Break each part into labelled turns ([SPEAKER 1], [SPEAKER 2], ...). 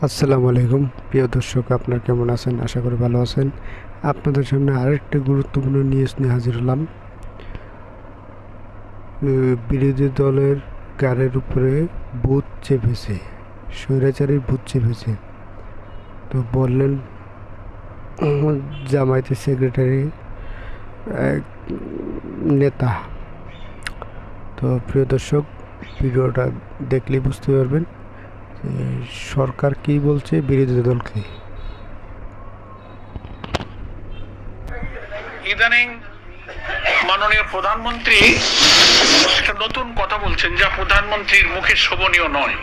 [SPEAKER 1] আসসালামু আলাইকুম প্রিয় দর্শক, আপনারা কেমন আছেন? আশা করি ভালো আছেন। আপনাদের সামনে আরেকটি গুরুত্বপূর্ণ নিউজ নিয়ে হাজির হলাম। বিরোধী দলের গাড়ির উপরে ভূত চেপেছে, স্বৈরাচারী ভূত চেপেছে। তো বললেন জামায়াতের সেক্রেটারি এক নেতা। তো প্রিয় দর্শক, ভিডিওটা দেখলেই বুঝতে পারবেন সরকার কি বলছে বিরোধী দলকে।
[SPEAKER 2] ইদানিং মাননীয় প্রধানমন্ত্রী একটা নতুন কথা বলছেন, যা প্রধানমন্ত্রীর মুখে শোভনীয় নয়।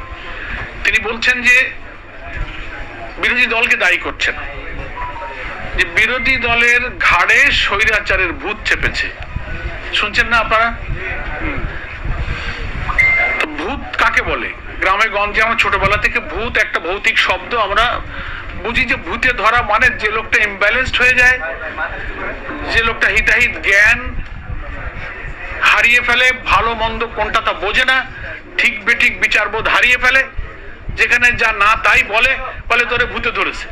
[SPEAKER 2] তিনি বলছেন যে বিরোধী দলকে দায়ী করছেন, যে বিরোধী দলের ঘাড়ে স্বৈরাচারের ভূত চেপেছে। শুনছেন না আপনারা? ভূত কাকে বলে? গ্রামে গঞ্জে আমরা ছোটবেলা থেকে ভূত একটা ভৌতিক শব্দ আমরা বুঝি, যে ভূতে ধরা মানে যে লোকটা ইমব্যালেন্সড হয়ে যায়, যে লোকটা হিতাহিত জ্ঞান হারিয়ে ফেলে, ভালো মন্দ কোনটা তা বোঝে না, ঠিক বেঠিক বিচারবোধ হারিয়ে ফেলে, যেখানে যা না তাই বলে তোরে ভূতে ধরেছে।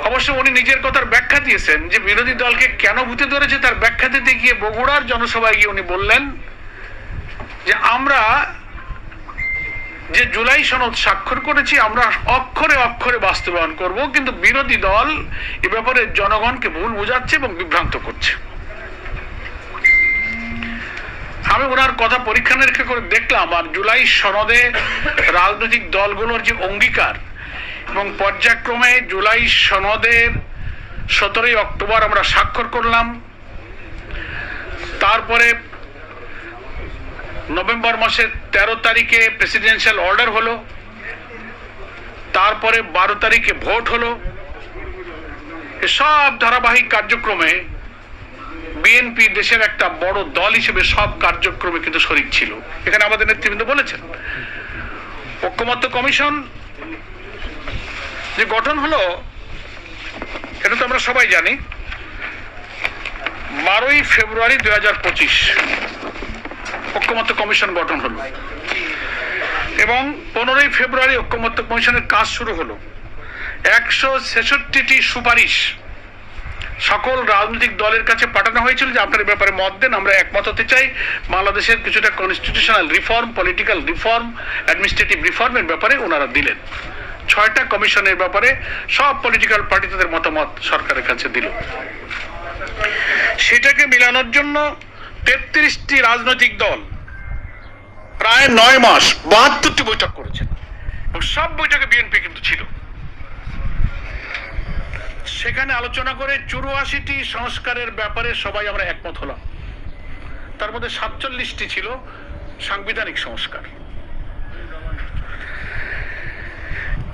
[SPEAKER 2] অবশ্য উনি নিজের কথার ব্যাখ্যা দিয়েছেন যে বিরোধী দলকে কেন ভূতে ধরেছে, তার ব্যাখ্যা দিতে গিয়ে বগুড়ার জনসভায় গিয়ে উনি বললেন যে আমরা যে জুলাই সনদ স্বাক্ষর করেছি আমরা অক্ষরে অক্ষরে বাস্তবায়ন করব, কিন্তু বিরোধী দল এ ব্যাপারে জনগণকে ভুল বোঝাচ্ছে এবং বিভ্রান্ত করছে। আমি ওনার কথা পরীক্ষা নিরীক্ষা করে দেখলাম, আর জুলাই সনদে রাজনৈতিক দলগুলোর যে অঙ্গীকার এবং পর্যায়ক্রমে জুলাই সনদের 17ই অক্টোবর আমরা স্বাক্ষর করলাম, তারপরে নভেম্বর মাসের 13 তারিখে প্রেসিডেন্সিয়াল অর্ডার হলো, তারপরে 12 তারিখে ভোট হলো। সব ধারাবাহিক কার্যক্রমে বিএনপি দেশের একটা বড় দল হিসেবে সব কার্যক্রমে কিন্তু শরিক ছিল। এখানে আমাদের নেতৃবৃন্দ বলেছেন ঐকমত্য কমিশন যে গঠন হলো, এটা তো আমরা সবাই জানি। 12ই ফেব্রুয়ারি 2025 ঐকমত্য কমিশন গঠন হলো এবং 15ই ফেব্রুয়ারি ঐকমত্য কমিশনের কাজ শুরু হলো। 166টি সুপারিশ সকল রাজনৈতিক দলের কাছে পাঠানো হয়েছিল যে আপনার এই ব্যাপারে মত দেন, আমরা একমত হতে চাই। বাংলাদেশের কিছুটা constitutional reform, political reform, administrative রিফর্মের ব্যাপারে ওনারা দিলেন। 6টা কমিশনের ব্যাপারে সব পলিটিক্যাল পার্টি তাদের মতামত সরকারের কাছে দিল। সেটাকে মিলানোর জন্য 33টি রাজনৈতিক দল প্রায় 9 মাস 72টি বৈঠক করেছেন এবং সব বৈঠকে বিএনপি কিন্তু ছিল। সেখানে আলোচনা করে 84টি সংস্কারের ব্যাপারে সবাই আমরা একমত হলাম। তার মধ্যে 47টি ছিল সাংবিধানিক সংস্কার।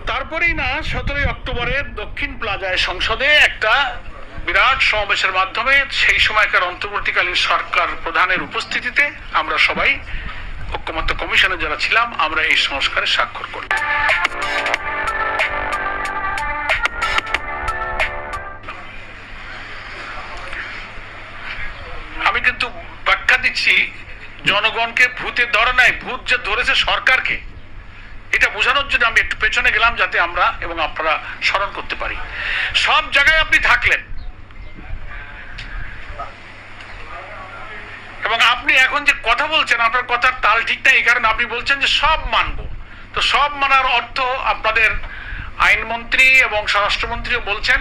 [SPEAKER 2] তারপরেই না 17ই অক্টোবরের দক্ষিণ প্লাজায় সংসদে একটা বিরাট সমাবেশের মাধ্যমে সেই সময়কার অন্তর্বর্তীকালীন সরকার প্রধানের উপস্থিতিতে আমরা সবাই ঐকমত্য কমিশনে যারা ছিলাম আমরা এই সংস্কারে স্বাক্ষর করি। আমি কিন্তু ব্যাখ্যা দিচ্ছি, জনগণকে ভূতে ধরে নাই, ভূত যে ধরেছে সরকারকে, এটা বোঝানোর জন্য আমি একটু পেছনে গেলাম যাতে আমরা এবং আপনারা স্মরণ করতে পারি। সব জায়গায় আপনি থাকলেন এবং আপনি এখন যে কথা বলছেন আপনার কথার তাল ঠিক নাই, এই কারণে আপনি বলছেন যে সব মানবো। তো সব মানার অর্থ আপনাদের আইনমন্ত্রী এবং স্বরাষ্ট্রমন্ত্রীও বলছেন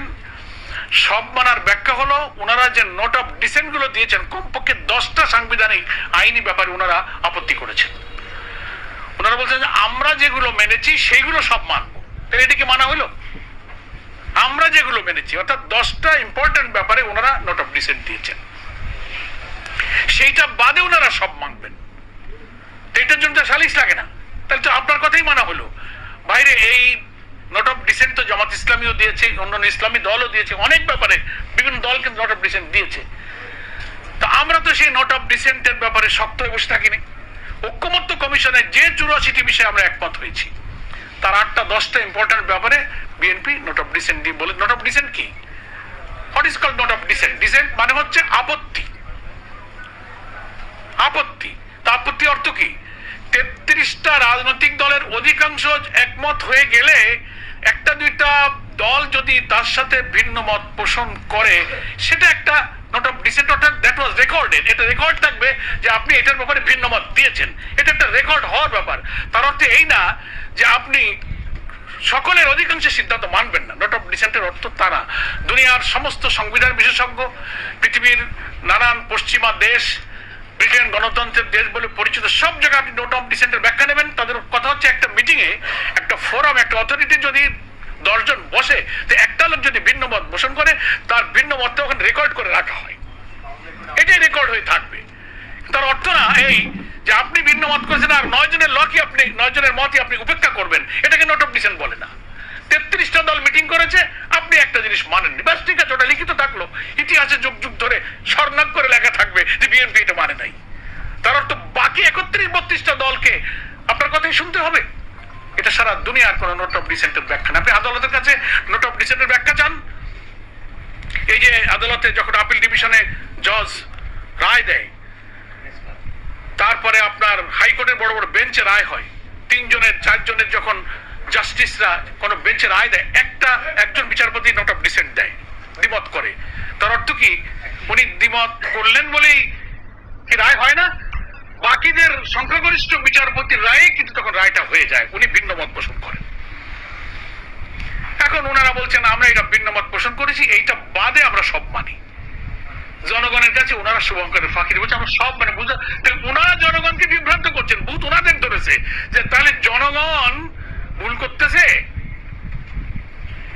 [SPEAKER 2] সব মানার ব্যাখ্যা হলো ওনারা যে নোট অফ ডিসেন্ট গুলো দিয়েছেন, কমপক্ষে 10টা সাংবিধানিক আইনি ব্যাপারে ওনারা আপত্তি করেছেন। ওনারা বলছেন যে আমরা যেগুলো মেনেছি সেইগুলো সব মানবো। তাহলে এটাকে মানা হলো? আমরা যেগুলো মেনেছি অর্থাৎ 10টা ইম্পর্টেন্ট ব্যাপারে ওনারা নোট অফ ডিসেন্ট দিয়েছেন, সেইটা বাদে ওনারা সব মানবেন। এটার জন্য সালিশ লাগে না, তাহলে তো আপনার কথাই মানা হলো। বাইরে এই নোট অফ ডিসেন্ট তো জামাত ইসলামীও দিয়েছে, অন্যান্য ইসলামী দলও দিয়েছে, অনেক ব্যাপারে বিভিন্ন দল কিন্তু নোট অফ ডিসেন্ট দিয়েছে। তো আমরা তো সেই নোট অফ ডিসেন্টের ব্যাপারে শক্ত হয়ে বসে থাকিনি। ঐকমত্য কমিশনের যে 84টি বিষয়ে আমরা একমত হয়েছি তার 8টা 10টা ইম্পর্টেন্ট ব্যাপারে বিএনপি নোট অফ ডিসেন্ট দিয়ে বলে। নোট অফ ডিসেন্ট কি? What is called note of dissent? Dissent মানে হচ্ছে আপত্তি। আপত্তি তা আপত্তি অর্থ কি? 33টা রাজনৈতিক দলের অধিকাংশ একমত হয়ে গেলে একটা দুইটা দল যদি তার সাথে ভিন্ন মত পোষণ করে, সেটা একটা নট অফ ডিসেন্ট, অর্থাৎ দ্যাট ওয়াজ রেকর্ডেড, এটা রেকর্ড থাকবে যে আপনি এটার ব্যাপারে ভিন্ন মত দিয়েছেন, এটা একটা রেকর্ড হওয়ার ব্যাপার। তার অর্থ এই না যে আপনি সকলের অধিকাংশের সিদ্ধান্ত মানবেন না। নোট অফ ডিসেন্টের অর্থ তারা দুনিয়ার সমস্ত সংবিধান বিশেষজ্ঞ, পৃথিবীর নানান পশ্চিমা দেশ, ব্রিটেন গণতন্ত্রের দেশ বলে পরিচিত সব জায়গায় আপনি নোট অফ ডিসেন্টের ব্যাখ্যা নেবেন। তাদের কথা হচ্ছে একটা মিটিংয়ে, একটা ফোরাম, একটা অথরিটি যদি 10 জন বসে, তো একটা লোক যদি ভিন্ন মত পোষণ করে, তার ভিন্ন মতটা ওখানে রেকর্ড করে রাখা হয়, এটাই রেকর্ড হয়ে থাকবে। তার অর্থ না এই যে আপনি ভিন্ন মত করেছেন আর 9 জনের লকই আপনি 9 জনের মতই আপনি উপেক্ষা করবেন, এটাকে নোট অফ ডিসেন্ট বলে না। 33টা দল মিটিং করেছে, আপনি একটা জিনিস মানেননি, ব্যাস ঠিক আছে, ওটা লিখিত থাকলো, ইতিহাসে যুগ যুগ ধরে স্বর্ণাক করে লেখা থাকবে যে বিএনপি এটা মানে নাই। তার অর্থ বাকি 31-32টা দলকে আপনার কথাই শুনতে হবে। এটা সারা দুনিয়ার কোন নোট অফ ডিসেন্টের ব্যাখ্যা না। আপনি আদালতের কাছে নোট অফ ডিসেন্টের ব্যাখ্যা চান, এই যে আদালতে যখন আপিল ডিভিশনে জজ রায় দেয়, তারপরে আপনার হাইকোর্টের বড় বড় বেঞ্চে রায় হয়, 3 জনের 4 জনের যখন জাস্টিসরা কোনো বেঞ্চে রায় দেয়, একজন বিচারপতি নোট অফ ডিসেন্ট দেয়, দ্বিমত করে। তার অর্থ কি উনি দ্বিমত করলেন বলেই কি রায় হয় না? বাকিদের সংখ্যাগরিষ্ঠ বিচারপতির রায়ে কিন্তু তখন রায়টা হয়ে যায়, উনি ভিন্ন মত পোষণ করেন। এখন ওনারা বলছেন আমরা এটা ভিন্ন মত পোষণ করেছি, এইটা বাদে আমরা সব মানি। জনগণের কাছে ওনারা শুভঙ্করের ফাঁকি বলছে আমরা সব মানে বুঝা, ওনারা জনগণকে বিভ্রান্ত করছেন, ভূত ওনাদের ধরেছে যে তাহলে জনগণ ভুল করতেছে।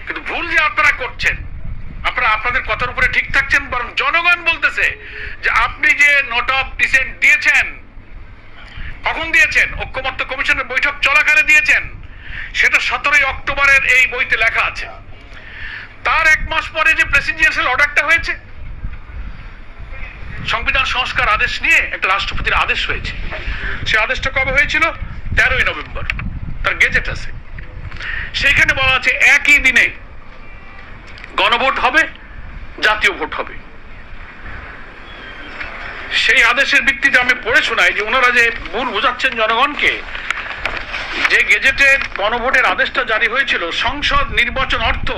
[SPEAKER 2] কিন্তু ভুল যে আপনারা করছেন, আপনারা আপনাদের কথার উপরে ঠিক থাকছেন, বরং জনগণ বলতেছে যে আপনি যে নোট অফ ডিসেন্ট দিয়েছেন, কখন দিয়েছেন? ঐক্যমত্য কমিশনের বৈঠক চলাকালে দিয়েছেন, সেটা 17 অক্টোবরের এই বইতে লেখা আছে। তার 1 মাস পরে যে প্রেসিডেন্সিয়াল অর্ডারটা হয়েছে, সংবিধান সংস্কার আদেশ নিয়ে একটা রাষ্ট্রপতির আদেশ হয়েছে, সে আদেশটা কবে হয়েছিল? 13ই নভেম্বর, তার গেজেট আছে। সেইখানে বলা আছে একই দিনে গণভোট হবে, জাতীয় ভোট হবে। সেই আদেশের ভিত্তিতে আমি পড়ে শোনাই যে ওনারা যে ভুল বোঝাচ্ছেন জনগণকে, যে গেজেটে গণভোটের আদেশটা জারি হয়েছিল, সংসদ নির্বাচন অর্থ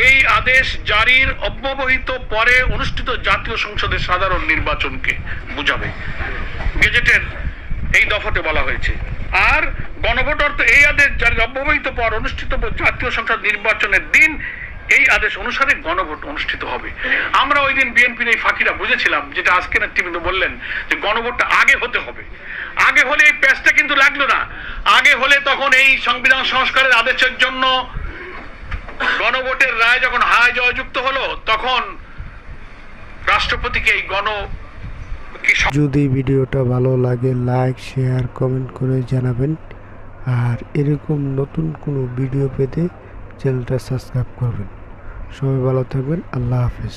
[SPEAKER 2] এই আদেশ জারির অব্যবহিত পরে অনুষ্ঠিত জাতীয় সংসদের সাধারণ নির্বাচনকে বুঝাবে, গেজেটের এই দফাতে বলা হয়েছে। আর গণভোট অর্থ এই আদেশ জারির অব্যবহিত পর অনুষ্ঠিত জাতীয় সংসদ নির্বাচনের দিন এই আদেশ অনুসারে গণভোট অনুষ্ঠিত হবে। আমরা ওই দিন বিএনপির এই ফাঁকিটা বুঝেছিলাম, যেটা আজকে নেতৃবৃন্দ বললেন যে গণভোটটা আগে হতে হবে। আগে হলে এই প্যাচটা কিন্তু লাগলো না, আগে হলে তখন এই সংবিধান সংস্কারের আদেশের জন্য গণভোটের রায় যখন হায় জয়যুক্ত হলো, তখন রাষ্ট্রপতিকে এই
[SPEAKER 1] যদি ভিডিওটা ভালো লাগে লাইক শেয়ার কমেন্ট করে জানাবেন, আর এরকম নতুন কোনো ভিডিও পেতে চ্যানেলটা সাবস্ক্রাইব করবেন। সবাই ভালো থাকবেন, আল্লাহ হাফেজ।